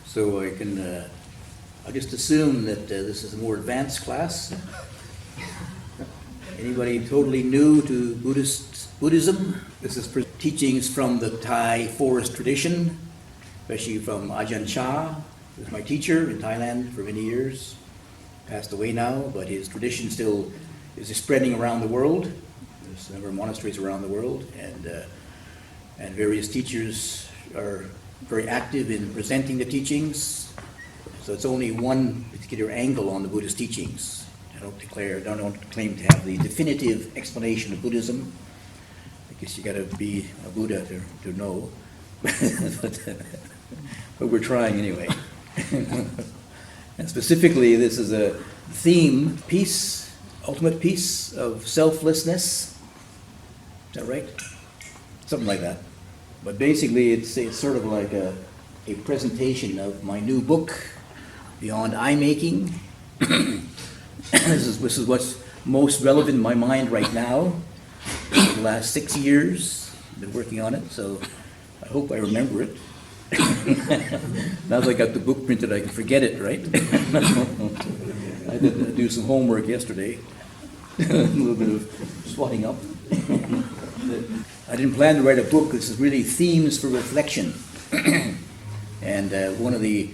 So I'll just assume that this is a more advanced class. Anybody totally new to Buddhism? This is teachings from the Thai forest tradition, especially from Ajahn, who was my teacher in Thailand for many years. Passed away now, but his tradition still is spreading around the world. There's a number of monasteries around the world, and various teachers are very active in presenting the teachings. So it's only one particular angle on the Buddhist teachings. I don't claim to have the definitive explanation of Buddhism. I guess you got to be a Buddha to know, but we're trying anyway. And specifically, this is a theme, peace, ultimate peace of selflessness. Is that right? Something like that. But basically, it's sort of like a presentation of my new book, Beyond I-Making. This is what's most relevant in my mind right now. For the last 6 years, I've been working on it, so I hope I remember it. Now that I got the book printed, I can forget it, right? I did do some homework yesterday, a little bit of swatting up. I didn't plan to write a book. This is really themes for reflection, and one of the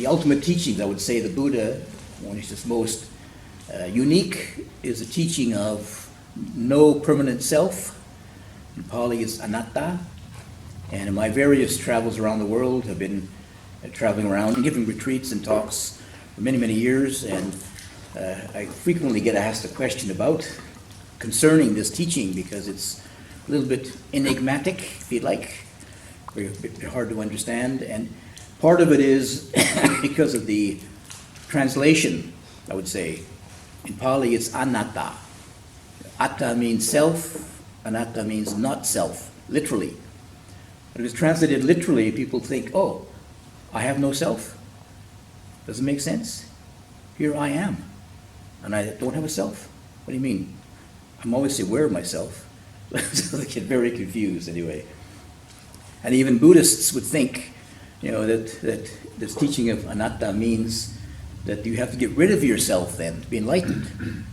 ultimate teachings, I would say, the Buddha, one is just most unique, is the teaching of no permanent self. In Pali, it's anatta. And in my various travels around the world, I've been traveling around and giving retreats and talks for many, many years, and I frequently get asked a question concerning this teaching, because it's a little bit enigmatic, if you like, a bit hard to understand, and part of it is because of the translation, I would say. In Pali, it's anatta. Atta means self, anatta means not self, literally. But if it's translated literally, people think, oh, I have no self. Does it make sense? Here I am, and I don't have a self. What do you mean? I'm always aware of myself. So they get very confused anyway. And even Buddhists would think, that this teaching of anatta means that you have to get rid of yourself then to be enlightened.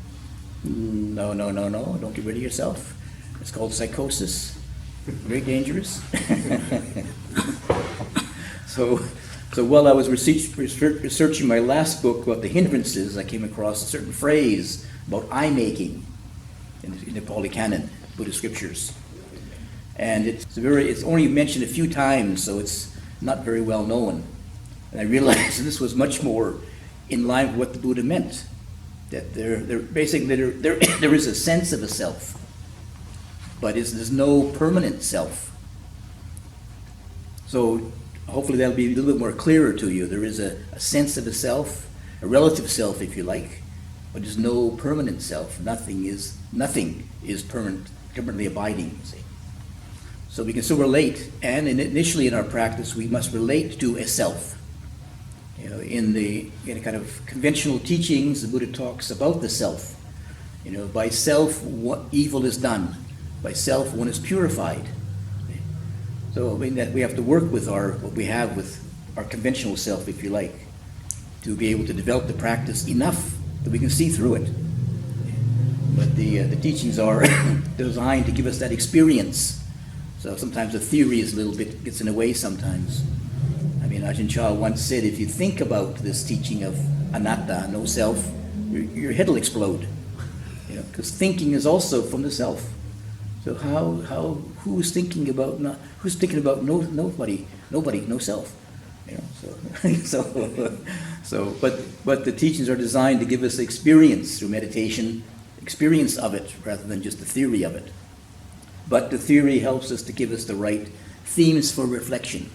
No, don't get rid of yourself. It's called psychosis. Very dangerous. So while I was researching my last book about the hindrances, I came across a certain phrase about I-making in the Pali Canon, Buddhist scriptures. And it's only mentioned a few times, so it's not very well known. And I realized that this was much more in line with what the Buddha meant. That there is a sense of a self, but there's no permanent self. So hopefully that'll be a little bit more clearer to you. There is a sense of a self, a relative self, if you like, but there's no permanent self. Nothing is permanently abiding, you see. So we can still relate, and initially in our practice, we must relate to a self. In a kind of conventional teachings, the Buddha talks about the self. By self, what evil is done. By self, one is purified. So that we have to work with what we have with our conventional self, if you like, to be able to develop the practice enough that we can see through it. But the teachings are designed to give us that experience. So sometimes the theory gets in the way sometimes. I mean, Ajahn Chah once said, if you think about this teaching of anatta, no self, your head will explode. Because thinking is also from the self. So who's thinking about nobody, no self. But the teachings are designed to give us experience through meditation, experience of it rather than just the theory of it. But the theory helps us to give us the right themes for reflection.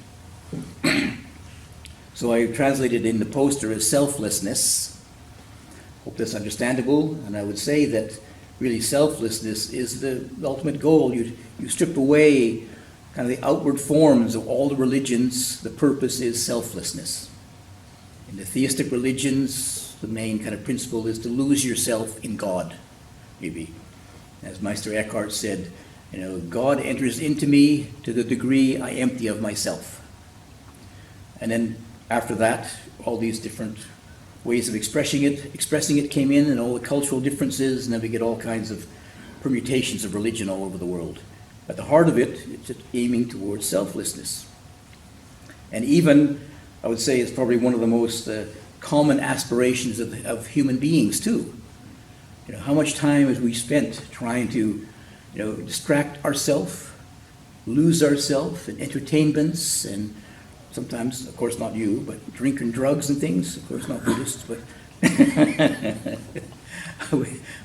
So I translated in the poster as selflessness. Hope that's understandable. And I would say that really selflessness is the ultimate goal. You strip away kind of the outward forms of all the religions. The purpose is selflessness. In the theistic religions, the main kind of principle is to lose yourself in God, maybe. As Meister Eckhart said, God enters into me to the degree I empty of myself. And then after that, all these different ways of expressing it came in, and all the cultural differences, and then we get all kinds of permutations of religion all over the world. At the heart of it, it's just aiming towards selflessness. And even, I would say, it's probably one of the most common aspirations of human beings too. How much time have we spent trying to distract ourselves, lose ourselves in entertainments, and sometimes, of course not you, but drink and drugs and things, of course not Buddhists, but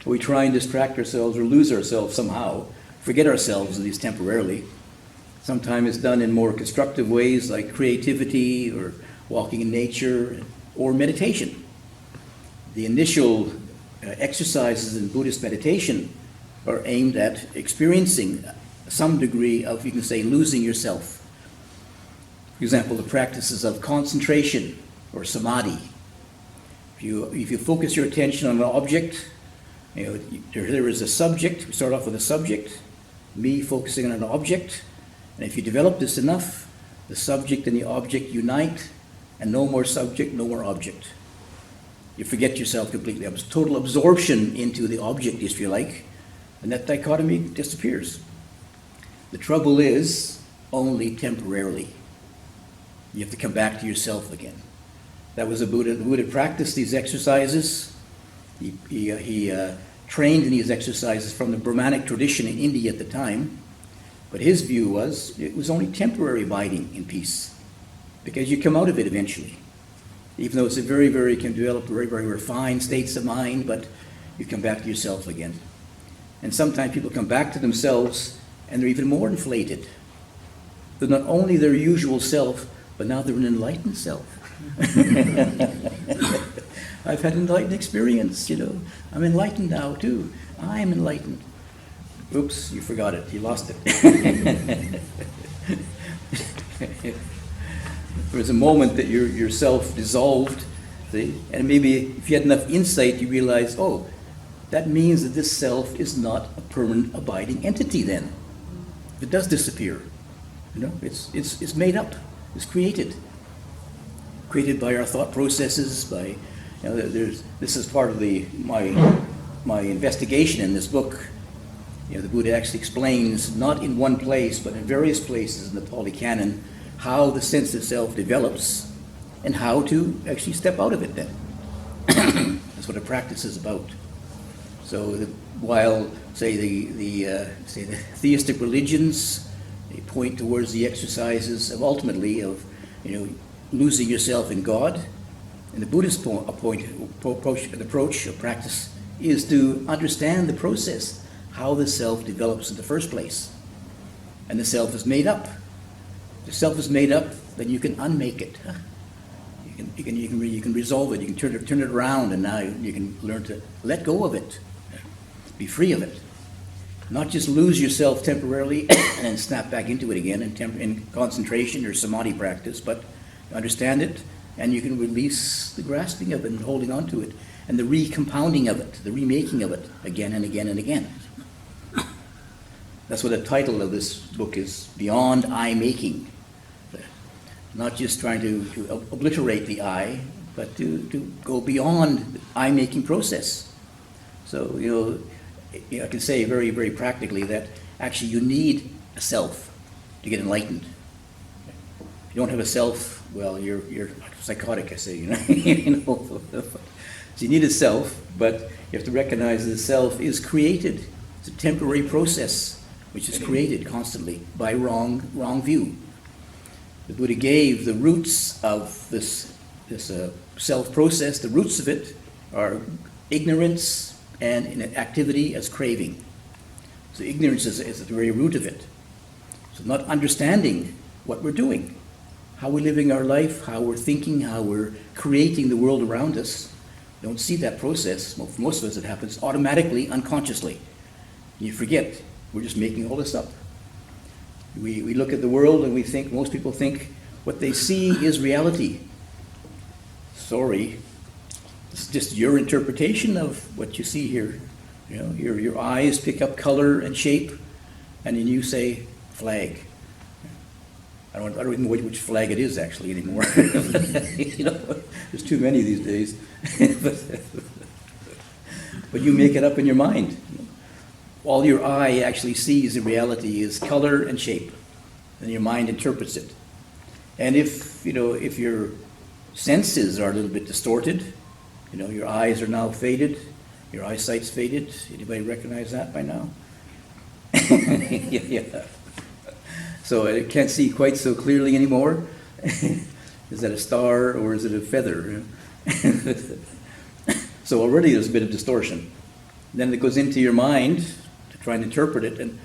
we try and distract ourselves or lose ourselves somehow, forget ourselves at least temporarily. Sometimes it's done in more constructive ways like creativity or walking in nature or meditation. The initial exercises in Buddhist meditation are aimed at experiencing some degree of, you can say, losing yourself. For example, the practices of concentration or samadhi. If you focus your attention on an object, there is a subject. We start off with a subject, me focusing on an object, and if you develop this enough, the subject and the object unite, and no more subject, no more object. You forget yourself completely. Total absorption into the object, if you like, and that dichotomy disappears. The trouble is only temporarily. You have to come back to yourself again. That was the Buddha. The Buddha practiced these exercises. He trained in these exercises from the Brahmanic tradition in India at the time. But his view was it was only temporary abiding in peace, because you come out of it eventually. Even though it's can develop very, very refined states of mind, but you come back to yourself again. And sometimes people come back to themselves and they're even more inflated. They're not only their usual self, but now they're an enlightened self. I've had enlightened experience, I'm enlightened now too. I'm enlightened. Oops, you forgot it. You lost it. There was a moment that your self dissolved, see? And maybe if you had enough insight, you realize, oh, that means that this self is not a permanent abiding entity then. It does disappear. It's made up. It's created by our thought processes. By this is part of my investigation in this book. The Buddha actually explains, not in one place, but in various places in the Pali Canon, how the sense of self develops and how to actually step out of it then. That's what a practice is about. So while, say, the theistic religions, they point towards the exercises of ultimately of losing yourself in God, and the Buddhist approach or practice is to understand the process, how the self develops in the first place. And the self is made up. If the self is made up, then you can unmake it. You can resolve it. You can turn it around, and now you can learn to let go of it, be free of it. Not just lose yourself temporarily and then snap back into it again in concentration or samadhi practice, but understand it, and you can release the grasping of it and holding on to it, and the recompounding of it, the remaking of it again and again and again. That's what the title of this book is, Beyond I-Making. Not just trying to obliterate the I, but to go beyond the I-making process. So, I can say very, very practically that actually you need a self to get enlightened. If you don't have a self, well, you're psychotic, I say, So you need a self, but you have to recognize that the self is created. It's a temporary process which is created constantly by wrong view. The Buddha gave the roots of this self process. The roots of it are ignorance and in activity as craving. So ignorance is at the very root of it. So not understanding what we're doing, how we're living our life, how we're thinking, how we're creating the world around us. Don't see that process. Well, for most of us it happens automatically, unconsciously. You forget, we're just making all this up. We look at the world and we think, most people think, what they see is reality. Sorry, it's just your interpretation of what you see here. Your eyes pick up color and shape, and then you say flag. I don't even know which flag it is actually anymore. You know, there's too many these days. But you make it up in your mind. All your eye actually sees in reality is color and shape, and your mind interprets it. And if your senses are a little bit distorted, your eyes are now faded, your eyesight's faded. Anybody recognize that by now? Yeah. So I can't see quite so clearly anymore. Is that a star or is it a feather? So already there's a bit of distortion. Then it goes into your mind to try and interpret it, and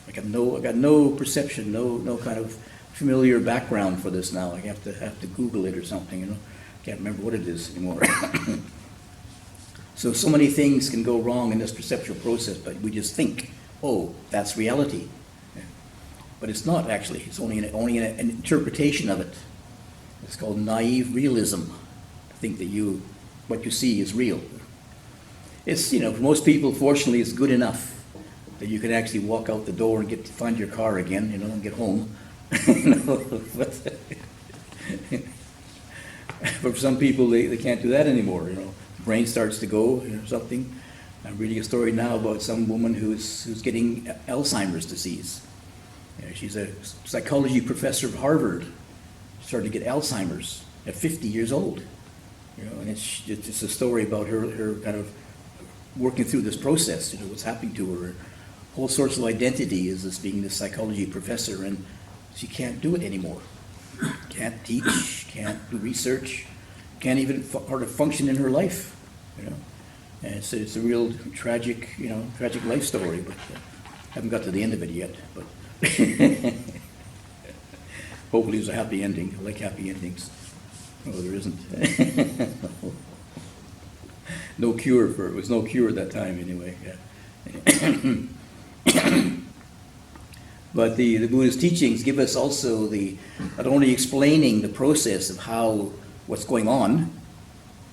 I got no perception, no kind of familiar background for this now. I have to Google it or something. Can't remember what it is anymore. So many things can go wrong in this perceptual process, but we just think, oh, that's reality. But it's not actually. It's only an interpretation of it. It's called naive realism. To think that what you see is real. It's, for most people, fortunately, it's good enough that you can actually walk out the door and find your car again, and get home. But for some people, they can't do that anymore. The brain starts to go, something. I'm reading a story now about some woman who's getting Alzheimer's disease. She's a psychology professor of Harvard. She started to get Alzheimer's at 50 years old. And it's a story about her kind of working through this process. What's happening to her. Whole sorts of identity is this being this psychology professor, and she can't do it anymore. Can't teach, can't do research, can't even function in her life. And it's a real tragic life story. But haven't got to the end of it yet. But hopefully it's a happy ending. I like happy endings. Oh, there isn't. No cure for it. Was no cure at that time anyway. Yeah. But the Buddha's teachings give us also not only explaining the process of what's going on,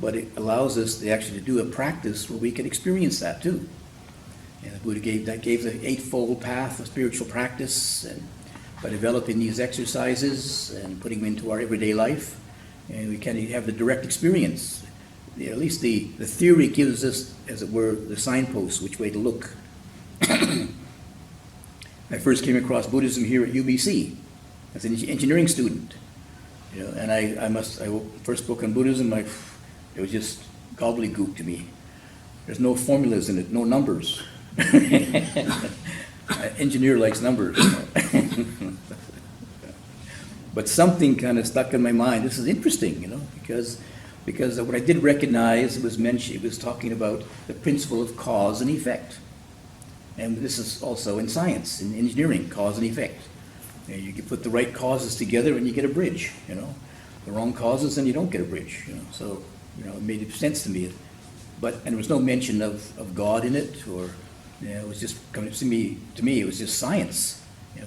but it allows us to actually do a practice where we can experience that too. And the Buddha gave the eightfold path of spiritual practice, and by developing these exercises and putting them into our everyday life, and we can have the direct experience. At least the theory gives us, as it were, the signposts, which way to look. I first came across Buddhism here at UBC as an engineering student, and I first book on Buddhism, it was just gobbledygook to me. There's no formulas in it, no numbers. Engineer likes numbers. But something kind of stuck in my mind. This is interesting, because what I did recognize, it was talking about the principle of cause and effect. And this is also in science, in engineering, cause and effect. You can put the right causes together and you get a bridge, The wrong causes and you don't get a bridge, So, it made sense to me. And there was no mention of God in it, or, it was just, to me, it was just science.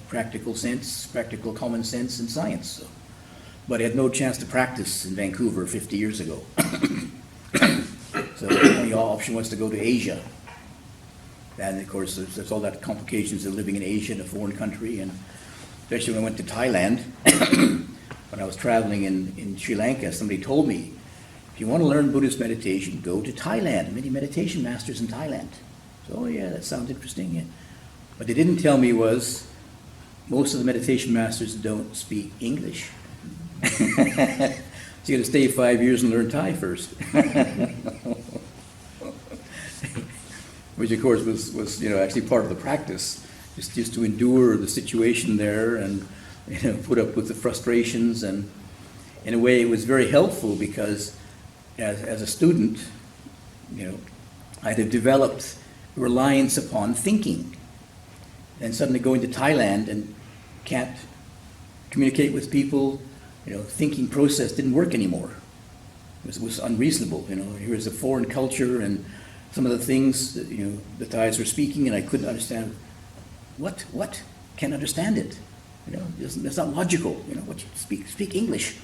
Practical sense, practical common sense and science. So. But I had no chance to practice in Vancouver 50 years ago. So the only option was to go to Asia. And of course, there's all that complications of living in Asia, in a foreign country, and especially when I went to Thailand. When I was traveling in Sri Lanka, somebody told me, if you want to learn Buddhist meditation, go to Thailand. Many meditation masters in Thailand. So, oh yeah, that sounds interesting. Yeah. What they didn't tell me was, most of the meditation masters don't speak English. So you got to stay 5 years and learn Thai first. Which of course was actually part of the practice, just to endure the situation there and put up with the frustrations. And in a way it was very helpful, because as a student, I'd have developed reliance upon thinking. And suddenly going to Thailand and can't communicate with people, thinking process didn't work anymore. It was unreasonable. Here's a foreign culture and some of the things that, the Thais were speaking, and I couldn't understand. What? Can't understand it. It's not logical. What you speak English.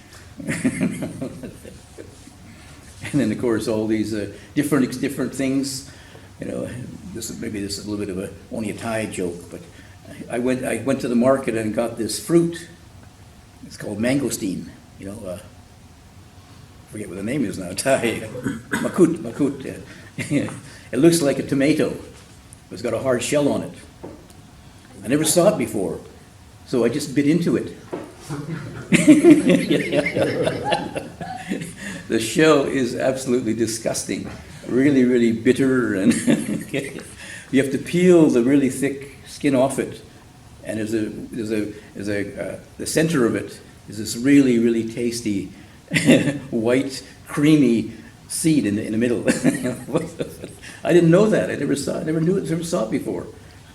And then of course all these different things. This is a little bit of only a Thai joke, but I went to the market and got this fruit. It's called mangosteen. I forget what the name is now. Thai, makut. Yeah. It looks like a tomato. It's got a hard shell on it. I never saw it before, so I just bit into it. The shell is absolutely disgusting, really, really bitter, and you have to peel the really thick skin off it. And the center of it is this really, really tasty white, creamy seed in the middle. I didn't know that. I never saw it before.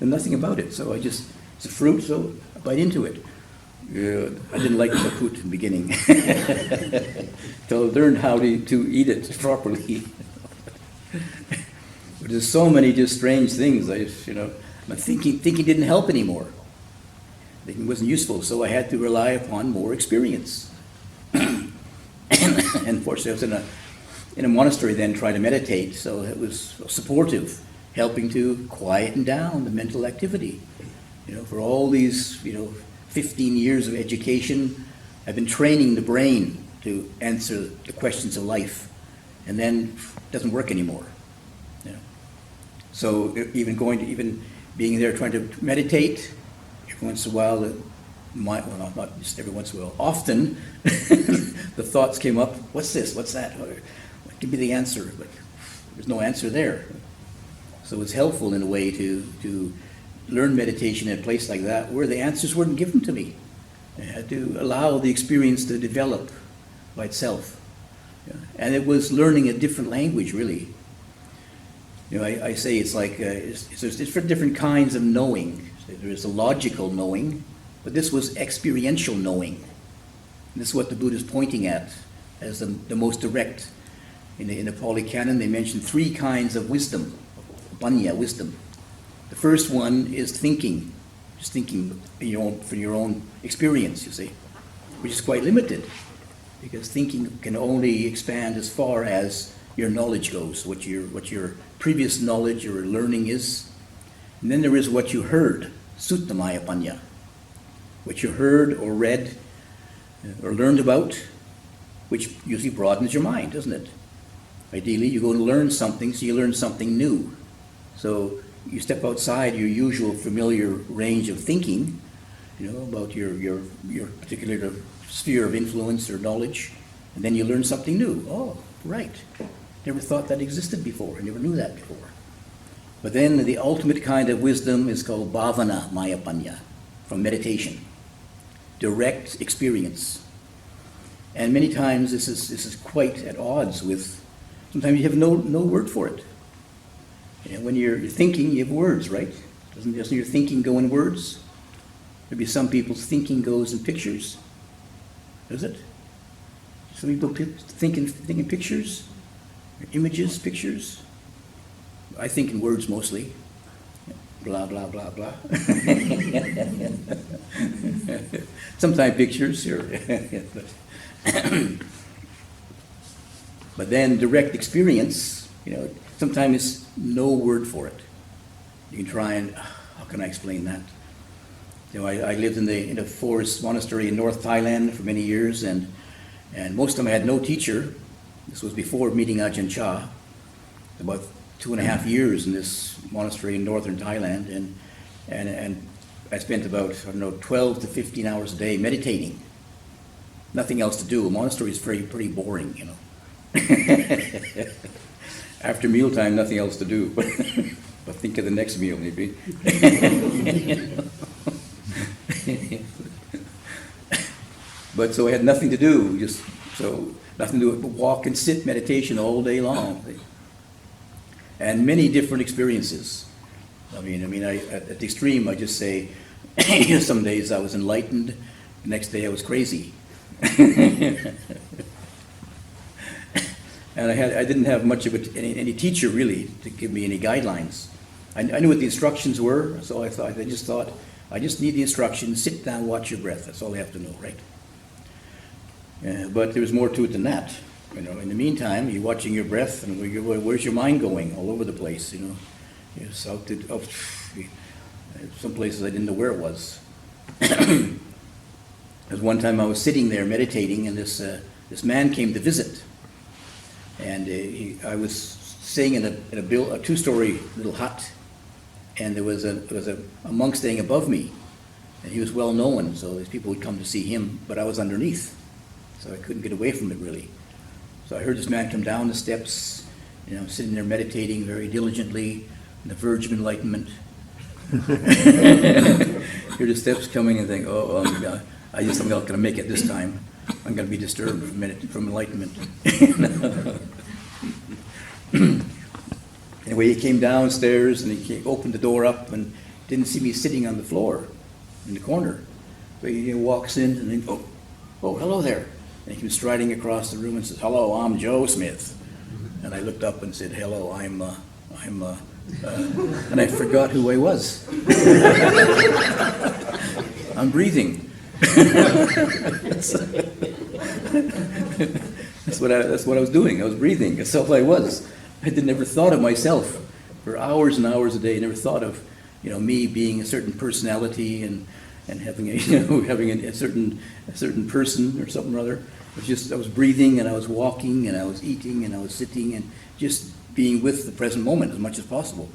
And nothing about it. So it's a fruit, so I bite into it. I didn't like the makut in the beginning. Till I learned how to eat it properly. But there's so many just strange things. My thinking didn't help anymore. Thinking wasn't useful, so I had to rely upon more experience. And fortunately, I was in a monastery then trying to meditate, so it was supportive, helping to quieten down the mental activity. For all these, 15 years of education, I've been training the brain to answer the questions of life, and then it doesn't work anymore. So even being there trying to meditate, every once in a while, not just every once in a while, often the thoughts came up, what's this, what's that? What could be the answer? But there's no answer there. So it's helpful in a way to learn meditation in a place like that where the answers weren't given to me. I had to allow the experience to develop by itself. And it was learning a different language, really. I say it's like there's different kinds of knowing. There's a logical knowing, but this was experiential knowing. And this is what the Buddha is pointing at as the most direct. In the Pali Canon, they mention 3 kinds of wisdom, panya, wisdom. The first one is thinking, just thinking for your own experience, you see, which is quite limited, because thinking can only expand as far as your knowledge goes, what your previous knowledge or learning is. And then there is what you heard, suttamaya panya, what you heard or read or learned about, which usually broadens your mind, doesn't it? Ideally, you go to learn something, so you learn something new. So you step outside your usual familiar range of thinking, about your particular sphere of influence or knowledge, and then you learn something new. Oh, right. Never thought that existed before. I never knew that before. But then the ultimate kind of wisdom is called bhavana mayapanya, from meditation. Direct experience. And many times this is quite at odds with, sometimes you have no word for it. When you're thinking, you have words, right? Doesn't your thinking go in words? Maybe some people's thinking goes in pictures. Does it? Some people think in pictures, images, pictures. I think in words mostly. Blah, blah, blah, blah. Sometimes pictures, sure. But then direct experience, sometimes no word for it. You can try and, how can I explain that? I lived in a forest monastery in North Thailand for many years, and most of them I had no teacher. This was before meeting Ajahn Chah, about 2.5 years in this monastery in northern Thailand, and I spent about, 12 to 15 hours a day meditating. Nothing else to do. A monastery is pretty boring, After mealtime, nothing else to do, but think of the next meal, maybe. But so I had nothing to do, nothing to do but walk and sit meditation all day long. And many different experiences. At the extreme, I just say, some days I was enlightened, the next day I was crazy. And I didn't have much of any teacher really to give me any guidelines. I knew what the instructions were, so I just thought, I just need the instructions, sit down, watch your breath. That's all I have to know, right? But there was more to it than that. In the meantime, you're watching your breath, and where's your mind going? All over the place, Some places I didn't know where it was. There's one time I was sitting there meditating, and this man came to visit, and I was staying in a two-story little hut, and there was a monk staying above me, and he was well known, so these people would come to see him, but I was underneath, so I couldn't get away from it really. So I heard this man come down the steps, sitting there meditating very diligently, on the verge of enlightenment. Hear the steps coming and think, oh God, I'm not going to make it this time. I'm going to be disturbed from enlightenment. Anyway, he came downstairs and he opened the door up and didn't see me sitting on the floor in the corner. So he walks in and then, oh, hello there. And he came striding across the room and says, hello, I'm Joe Smith. And I looked up and said, hello, and I forgot who I was. I'm breathing. That's what I was doing. I was breathing. That's all I was. I never thought of myself for hours and hours a day. I never thought of, me being a certain personality and having a certain person or something or other. I was breathing and I was walking and I was eating and I was sitting and just being with the present moment as much as possible.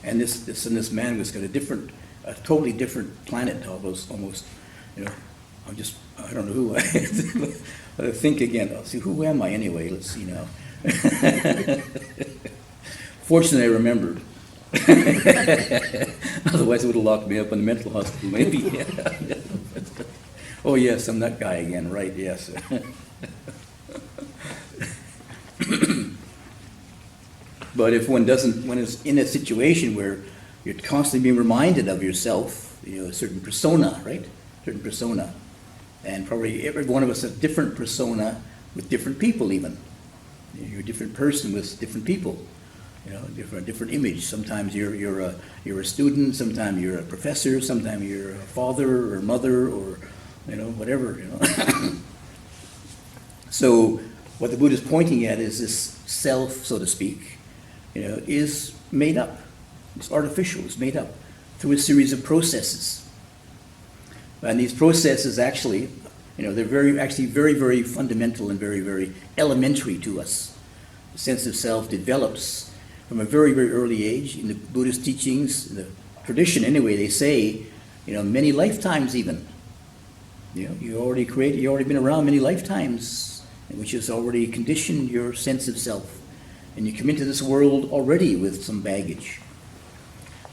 And this man was got a totally different planet almost. I don't know who I think again. I'll see, who am I anyway? Let's see now. Fortunately, I remembered. Otherwise, it would have locked me up in the mental hospital, maybe. Oh yes, I'm that guy again, right? Yes. But if one is in a situation where you're constantly being reminded of yourself, a certain persona, right? Certain persona. And probably every one of us has a different persona with different people even. You're a different person with different people. Different image. Sometimes you're a student, sometimes you're a professor, sometimes you're a father or mother or whatever. So what the Buddha is pointing at is this self, so to speak, is made up. It's artificial. It's made up through a series of processes. And these processes actually, they're very, very fundamental and very, very elementary to us. The sense of self develops from a very, very early age. In the Buddhist teachings, in the tradition anyway, they say, many lifetimes even. You already been around many lifetimes, which has already conditioned your sense of self. And you come into this world already with some baggage.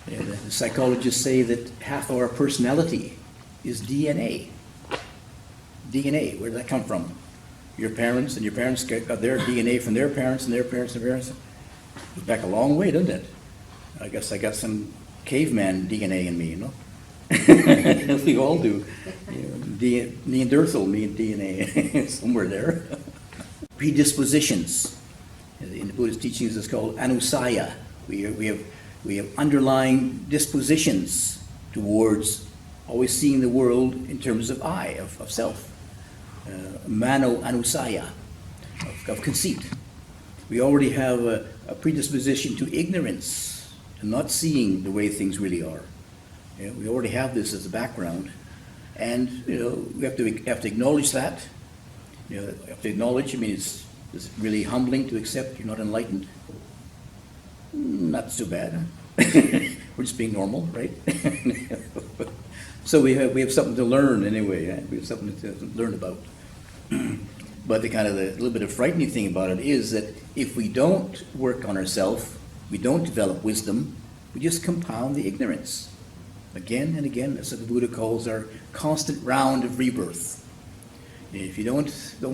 The psychologists say that half of our personality is DNA. DNA, where did that come from? Your parents, and your parents got their DNA from their parents, and their parents, and their parents. It goes back a long way, doesn't it? I guess I got some caveman DNA in me, We all do. Neanderthal DNA somewhere there. Predispositions. In the Buddhist teachings, it's called anusaya. We have underlying dispositions towards always seeing the world in terms of I, of self. Mano anusaya, of conceit. We already have a predisposition to ignorance, to not seeing the way things really are. We already have this as a background, and we have to acknowledge that. We have to acknowledge. It's really humbling to accept you're not enlightened. Not so bad. We're just being normal, right? So we have something to learn anyway. Right? We have something to learn about. But the little bit of frightening thing about it is that if we don't work on ourselves, we don't develop wisdom, we just compound the ignorance. Again and again, that's what the Buddha calls our constant round of rebirth. If you don't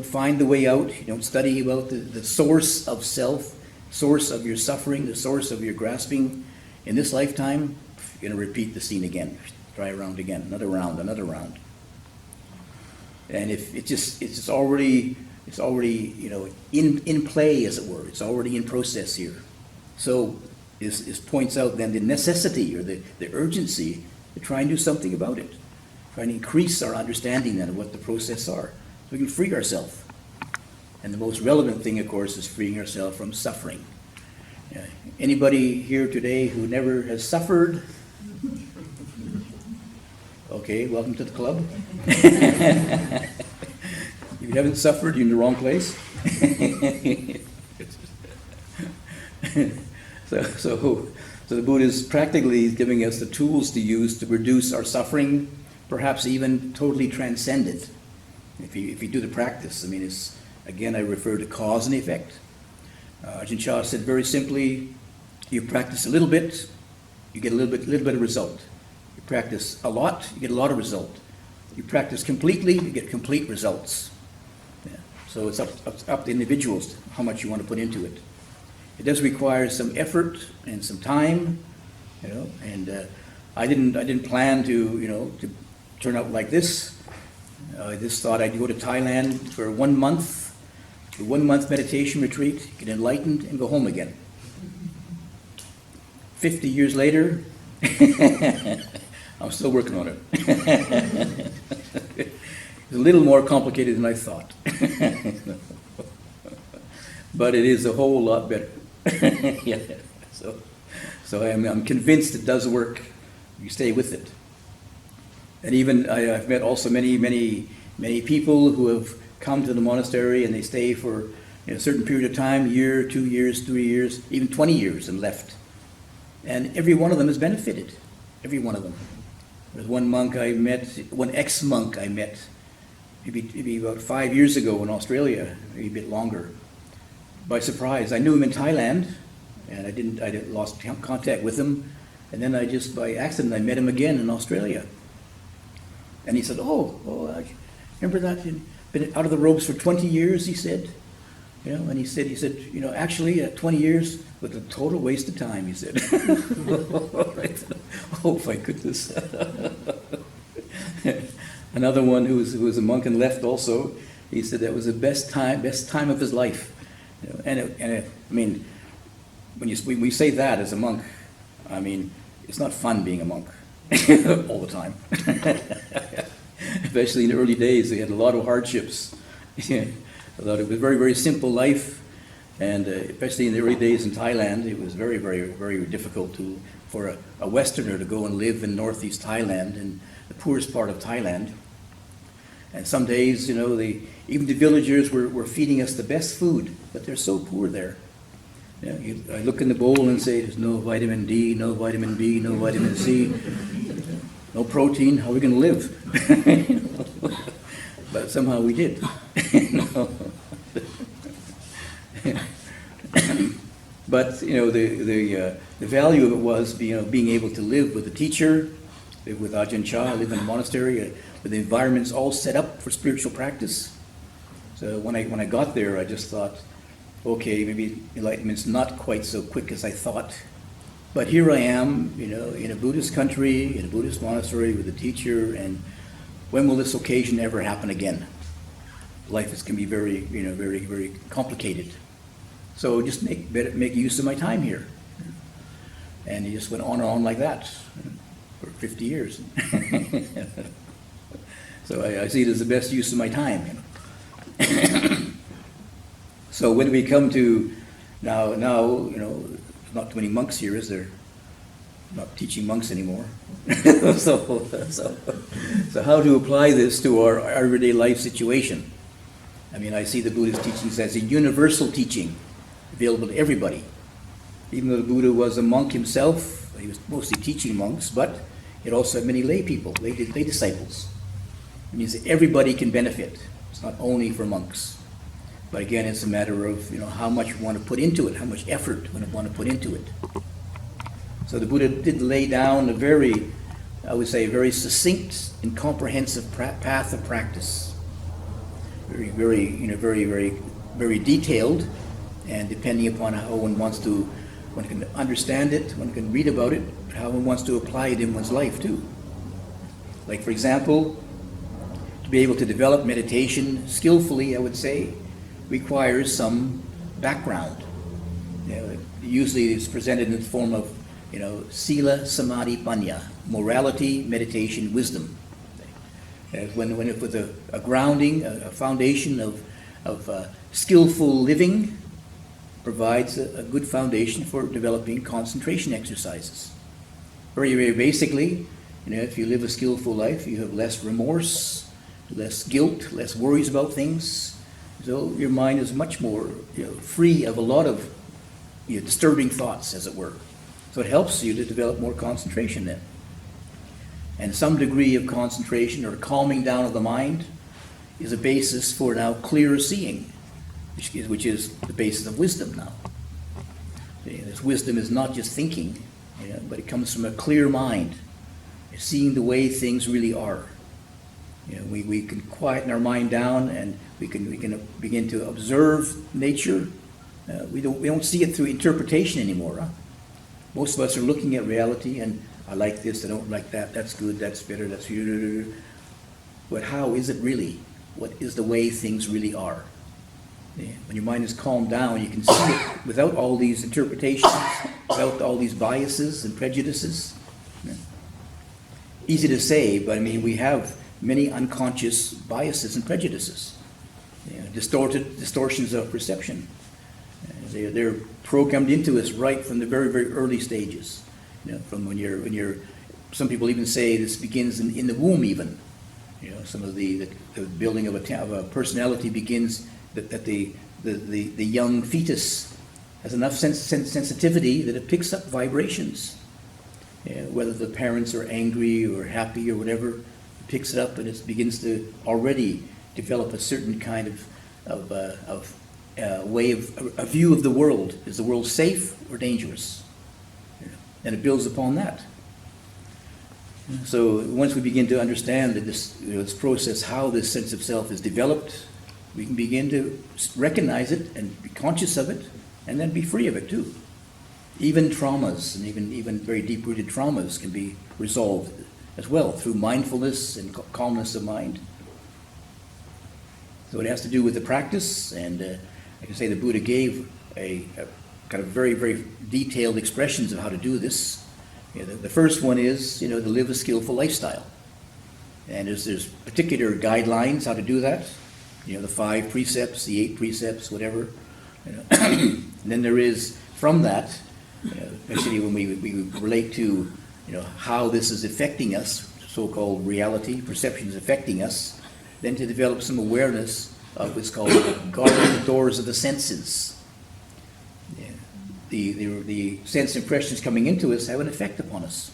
find the way out, you don't study about the source of self, source of your suffering, the source of your grasping in this lifetime, you're going to repeat the scene again. Try around again, another round. And if it's already in play, as it were. It's already in process here. So this points out then the necessity or the urgency to try and do something about it. Try and increase our understanding then of what the process are, so we can free ourselves. And the most relevant thing, of course, is freeing ourselves from suffering. Anybody here today who never has suffered Okay, welcome to the club. If you haven't suffered, you're in the wrong place. So the Buddha is practically giving us the tools to use to reduce our suffering, perhaps even totally transcend it. If you do the practice, I mean, it's, again, I refer to cause and effect. Ajahn Chah said very simply, you practice a little bit, you get a little bit of result. You practice a lot, you get a lot of result. You practice completely, you get complete results. Yeah. So it's up to individuals how much you want to put into it. It does require some effort and some time, and I didn't plan to turn out like this. I just thought I'd go to Thailand for 1 month, a 1 month meditation retreat, get enlightened, and go home again. 50 years later, I'm still working on it. It's a little more complicated than I thought. But it is a whole lot better. Yeah. So I'm convinced it does work. You stay with it. And even I've met also many people who have come to the monastery and they stay for a certain period of time, year, 2 years, 3 years, even 20 years and left. And every one of them has benefited. Every one of them. There's one monk I met, one ex-monk I met, maybe about 5 years ago in Australia, maybe a bit longer. By surprise, I knew him in Thailand, and I lost contact with him, and then by accident, I met him again in Australia. And he said, oh, I remember that? You'd been out of the robes for 20 years, he said. And he said, actually, 20 years was a total waste of time, he said. Oh, my goodness. Another one who was a monk and left also, he said that was the best time of his life. I mean, when we say that as a monk, I mean, it's not fun being a monk all the time. Especially in the early days, they had a lot of hardships. It was a very, very simple life, and especially in the early days in Thailand, it was very, very, very difficult for a Westerner to go and live in northeast Thailand, in the poorest part of Thailand. And some days, even the villagers were feeding us the best food, but they're so poor there. I look in the bowl and say, there's no vitamin D, no vitamin B, no vitamin C, no protein, how are we going to live? But somehow we did. But, the value of it was, being able to live with a teacher, live with Ajahn Chah, live in a monastery, with the environments all set up for spiritual practice. So when I got there, I just thought, okay, maybe enlightenment's not quite so quick as I thought. But here I am, in a Buddhist country, in a Buddhist monastery with a teacher, and when will this occasion ever happen again? Life can be very, very, very complicated. So just make use of my time here. And he just went on and on like that for 50 years. So I see it as the best use of my time. So when we come to now, not too many monks here, is there? Not teaching monks anymore. So how to apply this to our everyday life situation? I mean, I see the Buddhist teachings as a universal teaching, available to everybody. Even though the Buddha was a monk himself, he was mostly teaching monks, but it also had many lay people, lay disciples. It means that everybody can benefit. It's not only for monks. But again, it's a matter of how much we want to put into it, how much effort we want to put into it. So the Buddha did lay down a very succinct and comprehensive path of practice. Very, very, very detailed, and depending upon how one can understand it, one can read about it, but how one wants to apply it in one's life too. Like, for example, to be able to develop meditation skillfully, I would say, requires some background. Usually it's presented in the form of, sila, samadhi, panya, morality, meditation, wisdom. When with a grounding, a foundation of skillful living, provides a good foundation for developing concentration exercises. Very, very basically, If you live a skillful life, you have less remorse, less guilt, less worries about things. So your mind is much more free of a lot of disturbing thoughts, as it were. So it helps you to develop more concentration then. And some degree of concentration or calming down of the mind is a basis for now clearer seeing, which is the basis of wisdom now. This wisdom is not just thinking, but it comes from a clear mind, seeing the way things really are. We can quieten our mind down, and we can begin to observe nature. We don't see it through interpretation anymore. Huh? Most of us are looking at reality, and I like this, I don't like that, that's good, that's better, that's... But how is it really? What is the way things really are? When your mind is calmed down, you can see it without all these interpretations, without all these biases and prejudices. Easy to say, but I mean, we have many unconscious biases and prejudices, distortions of perception. They're programmed into us right from the very, very early stages. From when you're. Some people even say this begins in the womb. Even, some of the building of a personality begins that the young fetus has enough sensitivity that it picks up vibrations. Whether the parents are angry or happy or whatever, it picks it up and it begins to already develop a certain kind of way of a view of the world. Is the world safe or dangerous? And it builds upon that. So once we begin to understand that this process, how this sense of self is developed, we can begin to recognize it and be conscious of it, and then be free of it too. Even traumas, and even very deep-rooted traumas, can be resolved as well through mindfulness and calmness of mind. So it has to do with the practice, and I can say the Buddha gave a kind of very, very detailed expressions of how to do this. The first one is, to live a skillful lifestyle. And there's particular guidelines how to do that. The 5 precepts, the 8 precepts, whatever. And then there is, from that, especially when we relate to, how this is affecting us, so-called reality, perceptions affecting us, then to develop some awareness of what's called guarding the doors of the senses. The sense impressions coming into us have an effect upon us.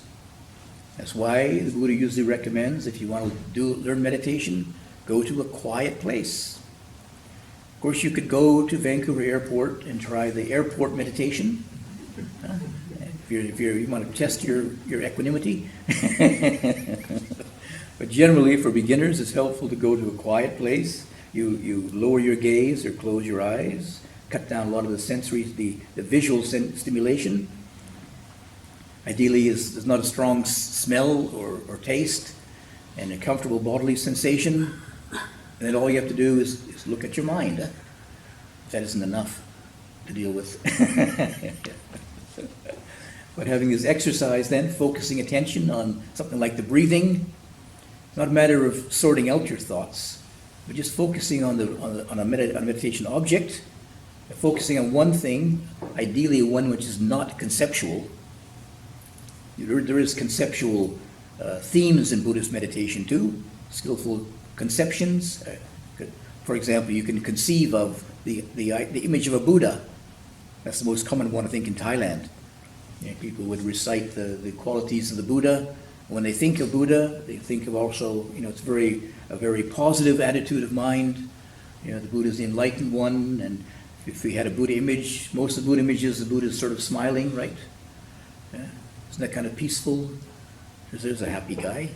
That's why the Buddha usually recommends, if you want to learn meditation, go to a quiet place. Of course, you could go to Vancouver Airport and try the airport meditation. If you want to test your equanimity. But generally, for beginners, it's helpful to go to a quiet place. You lower your gaze or close your eyes, cut down a lot of the sensory, the visual stimulation. Ideally, there's not a strong smell or taste, and a comfortable bodily sensation. And then all you have to do is look at your mind. That isn't enough to deal with. But having this exercise then, focusing attention on something like the breathing, it's not a matter of sorting out your thoughts, but just focusing on a meditation object, focusing on one thing, ideally one which is not conceptual. There is conceptual themes in Buddhist meditation too, skillful conceptions. For example, you can conceive of the image of a Buddha. That's the most common one, I think, in Thailand. People would recite the qualities of the Buddha. When they think of Buddha, they think of also, it's a very positive attitude of mind. The Buddha is the enlightened one, and if we had a Buddha image, most of the Buddha images, the Buddha is sort of smiling, right? Isn't that kind of peaceful? There's a happy guy,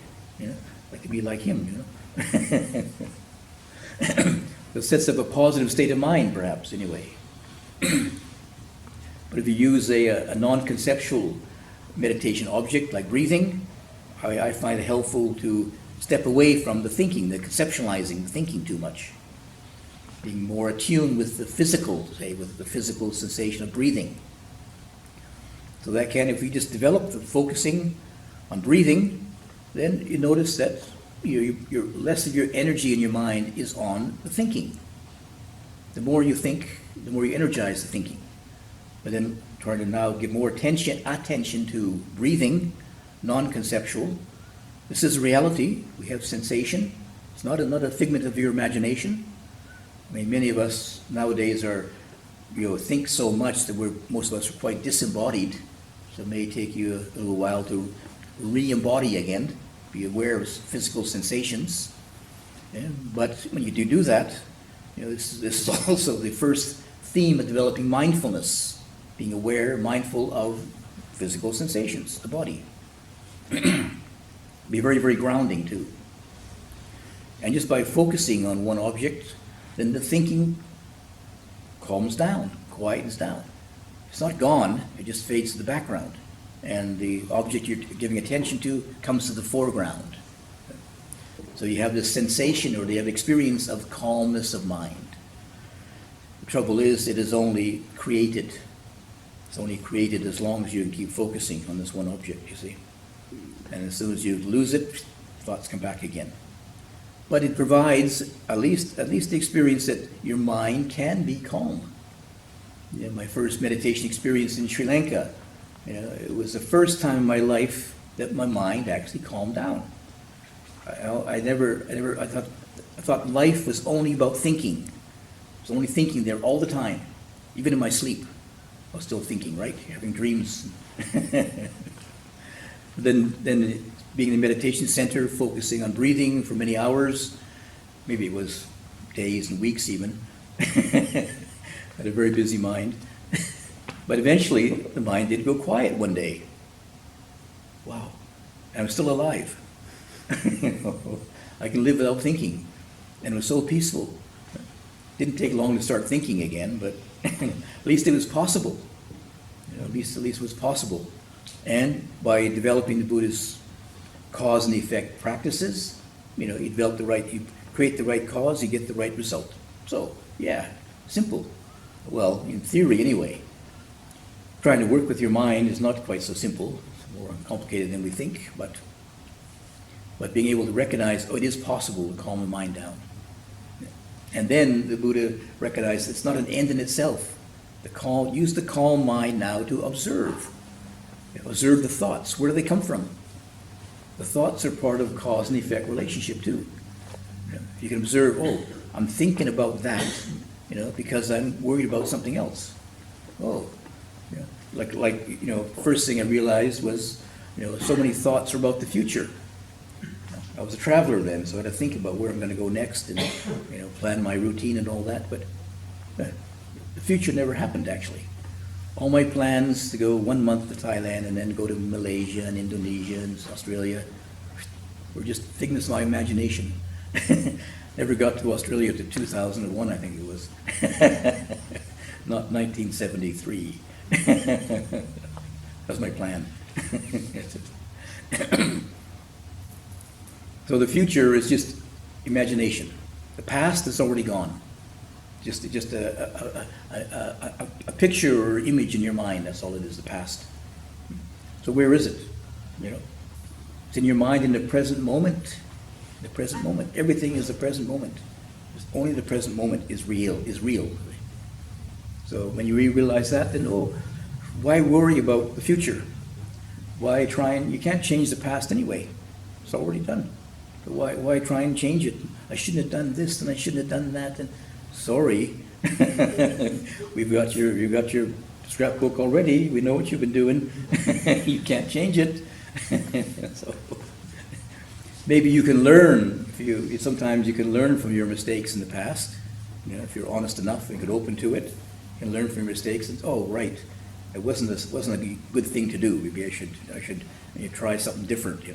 like to be like him, It sets up a positive state of mind, perhaps, anyway. But if you use a non-conceptual meditation object like breathing, I find it helpful to step away from the thinking, the conceptualizing, thinking too much. Being more attuned with the physical, say, with the physical sensation of breathing. So that if we just develop the focusing on breathing, then you notice that your less of your energy in your mind is on the thinking. The more you think, the more you energize the thinking. But then trying to now give more attention to breathing, non-conceptual, This is reality. We have sensation. It's not a figment of your imagination. I mean, many of us nowadays are, think so much that most of us are quite disembodied. So it may take you a little while to re-embody again, be aware of physical sensations. Yeah, but when you do that, this is also the first theme of developing mindfulness, being aware, mindful of physical sensations, the body. Be very, very grounding too. And just by focusing on one object, then the thinking calms down, quietens down. It's not gone, it just fades to the background. And the object you're giving attention to comes to the foreground. So you have this sensation or the experience of calmness of mind. The trouble is, it is only created. It's only created as long as you keep focusing on this one object, you see. And as soon as you lose it, thoughts come back again. But it provides at least the experience that your mind can be calm. My first meditation experience in Sri Lanka, it was the first time in my life that my mind actually calmed down. I thought life was only about thinking. I was only thinking there all the time, even in my sleep. I was still thinking, right? Having dreams. Then being in the meditation center, focusing on breathing for many hours, maybe it was days and weeks even. Had a very busy mind. But eventually, the mind did go quiet one day. Wow, I'm still alive. I can live without thinking. And it was so peaceful. Didn't take long to start thinking again, but at least it was possible. At least it was possible. And by developing the Buddha's cause and effect practices, you create the right cause, you get the right result. So, yeah, simple. Well, in theory anyway. Trying to work with your mind is not quite so simple. It's more complicated than we think, but being able to recognize, it is possible to calm the mind down. And then the Buddha recognized it's not an end in itself. Use the calm mind now to observe. Observe the thoughts. Where do they come from? The thoughts are part of cause and effect relationship too. You can observe, I'm thinking about that, because I'm worried about something else. First thing I realized was, so many thoughts are about the future. I was a traveler then, so I had to think about where I'm going to go next and, plan my routine and all that. But the future never happened, actually. All my plans to go 1 month to Thailand and then go to Malaysia and Indonesia and Australia were just figments of my imagination. Never got to Australia to 2001, I think it was. Not 1973. That was my plan. So the future is just imagination. The past is already gone. Just a picture or image in your mind. That's all it is. The past. So where is it? It's in your mind in the present moment. The present moment. Everything is the present moment. Only the present moment is real. So when you realize that, then why worry about the future? Why try and you can't change the past anyway. It's already done. So why try and change it? I shouldn't have done this and I shouldn't have done that. And sorry, you've got your scrapbook already. We know what you've been doing. You can't change it. So maybe you can learn. Sometimes you can learn from your mistakes in the past. If you're honest enough and get open to it, you can learn from your mistakes. And right, it wasn't a good thing to do. Maybe I should try something different.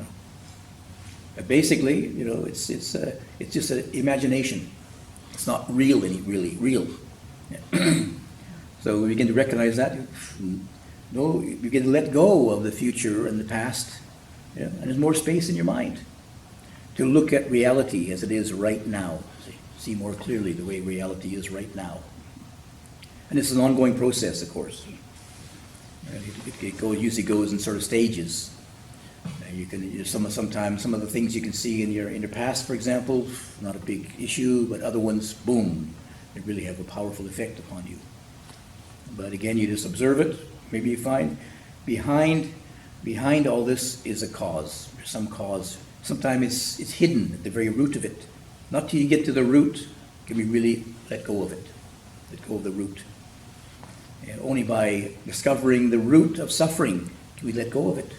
Basically, it's just an imagination. It's not really real. So we begin to recognize that. You begin to let go of the future and the past, and there's more space in your mind to look at reality as it is right now. See more clearly the way reality is right now. And it's an ongoing process, of course. It usually goes in sort of stages. Sometimes some of the things you can see in your past, for example, not a big issue, but other ones, boom, they really have a powerful effect upon you. But again, you just observe it. Maybe you find behind all this is a cause. There's some cause sometimes it's hidden at the very root of it. Not till you get to the root can we really let go of it, let go of the root. And only by discovering the root of suffering do we let go of it.